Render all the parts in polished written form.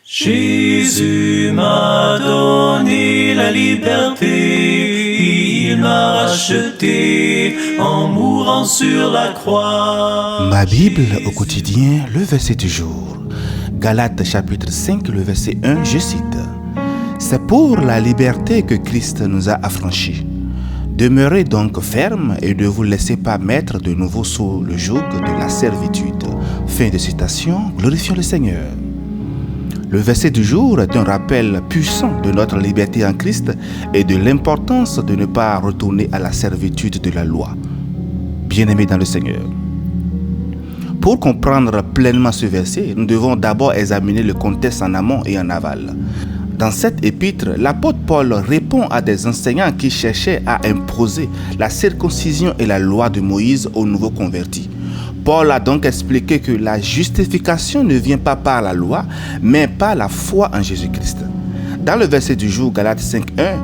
Jésus m'a donné la liberté, il m'a racheté en mourant sur la croix. Ma Bible au quotidien, le verset du jour. Galates chapitre 5, le verset 1, je cite. C'est pour la liberté que Christ nous a affranchis. Demeurez donc fermes et ne vous laissez pas mettre de nouveau sous le joug de la servitude. Fin de citation, glorifions le Seigneur. Le verset du jour est un rappel puissant de notre liberté en Christ et de l'importance de ne pas retourner à la servitude de la loi. Bien-aimés dans le Seigneur. Pour comprendre pleinement ce verset, nous devons d'abord examiner le contexte en amont et en aval. Dans cette épître, l'apôtre Paul répond à des enseignants qui cherchaient à imposer la circoncision et la loi de Moïse aux nouveaux convertis. Paul a donc expliqué que la justification ne vient pas par la loi, mais par la foi en Jésus-Christ. Dans le verset du jour, Galates 5.1,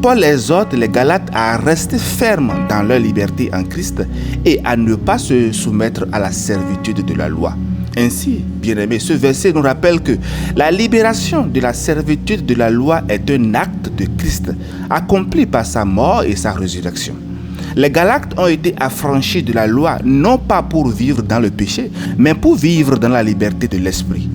Paul exhorte les Galates à rester fermes dans leur liberté en Christ et à ne pas se soumettre à la servitude de la loi. Ainsi, bien-aimés, ce verset nous rappelle que la libération de la servitude de la loi est un acte de Christ, accompli par sa mort et sa résurrection. Les Galates ont été affranchis de la loi, non pas pour vivre dans le péché, mais pour vivre dans la liberté de l'esprit.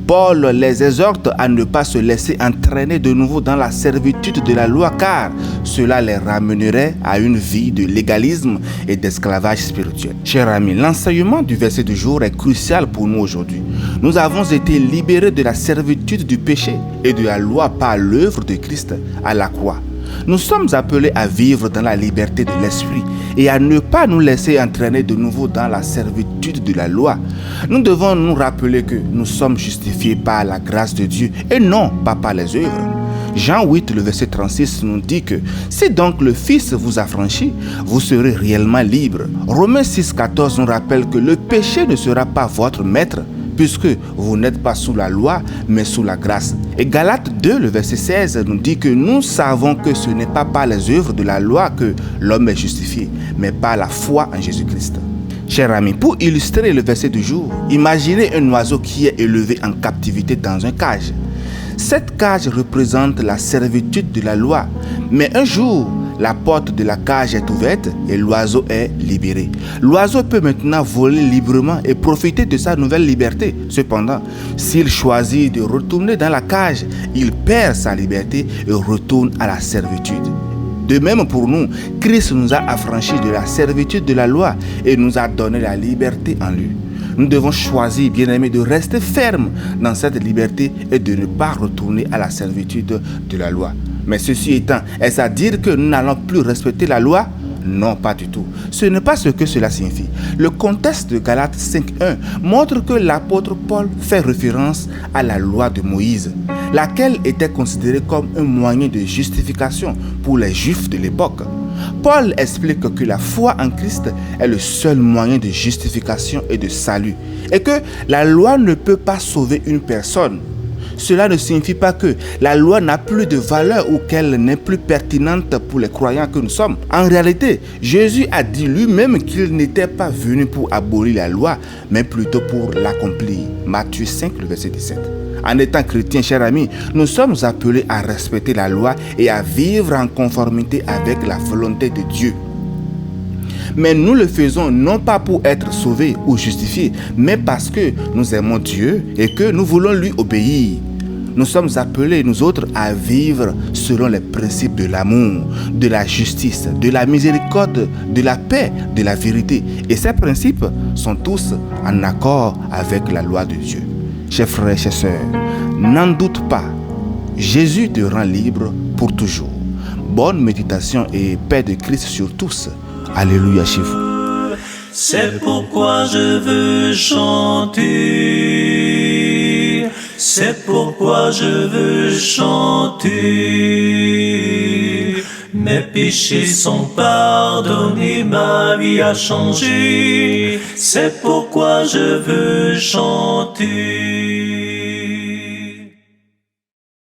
Paul les exhorte à ne pas se laisser entraîner de nouveau dans la servitude de la loi, car cela les ramènerait à une vie de légalisme et d'esclavage spirituel. Chers amis, l'enseignement du verset du jour est crucial pour nous aujourd'hui. Nous avons été libérés de la servitude du péché et de la loi par l'œuvre de Christ à la croix. Nous sommes appelés à vivre dans la liberté de l'esprit et à ne pas nous laisser entraîner de nouveau dans la servitude de la loi. Nous devons nous rappeler que nous sommes justifiés par la grâce de Dieu et non pas par les œuvres. Jean 8, le verset 36 nous dit que si donc le Fils vous affranchit, vous serez réellement libre. Romains 6, 14 nous rappelle que le péché ne sera pas votre maître, puisque vous n'êtes pas sous la loi, mais sous la grâce. Et Galates 2, le verset 16, nous dit que nous savons que ce n'est pas par les œuvres de la loi que l'homme est justifié, mais par la foi en Jésus-Christ. Chers amis, pour illustrer le verset du jour, imaginez un oiseau qui est élevé en captivité dans une cage. Cette cage représente la servitude de la loi, mais un jour, la porte de la cage est ouverte et l'oiseau est libéré. L'oiseau peut maintenant voler librement et profiter de sa nouvelle liberté. Cependant, s'il choisit de retourner dans la cage, il perd sa liberté et retourne à la servitude. De même pour nous, Christ nous a affranchis de la servitude de la loi et nous a donné la liberté en lui. Nous devons choisir, bien-aimés, de rester fermes dans cette liberté et de ne pas retourner à la servitude de la loi. Mais ceci étant, est-ce à dire que nous n'allons plus respecter la loi? Non, pas du tout. Ce n'est pas ce que cela signifie. Le contexte de Galates 5.1 montre que l'apôtre Paul fait référence à la loi de Moïse, laquelle était considérée comme un moyen de justification pour les Juifs de l'époque. Paul explique que la foi en Christ est le seul moyen de justification et de salut, et que la loi ne peut pas sauver une personne. Cela ne signifie pas que la loi n'a plus de valeur ou qu'elle n'est plus pertinente pour les croyants que nous sommes. En réalité, Jésus a dit lui-même qu'il n'était pas venu pour abolir la loi, mais plutôt pour l'accomplir. Matthieu 5, le verset 17. En étant chrétiens, chers amis, nous sommes appelés à respecter la loi et à vivre en conformité avec la volonté de Dieu. Mais nous le faisons non pas pour être sauvés ou justifiés, mais parce que nous aimons Dieu et que nous voulons lui obéir. Nous sommes appelés, nous autres, à vivre selon les principes de l'amour, de la justice, de la miséricorde, de la paix, de la vérité. Et ces principes sont tous en accord avec la loi de Dieu. Chers frères, chers sœurs, n'en doute pas, Jésus te rend libre pour toujours. Bonne méditation et paix de Christ sur tous. Alléluia chez vous. C'est pourquoi je veux chanter. C'est pourquoi je veux chanter. Mes péchés sont pardonnés, ma vie a changé. C'est pourquoi je veux chanter.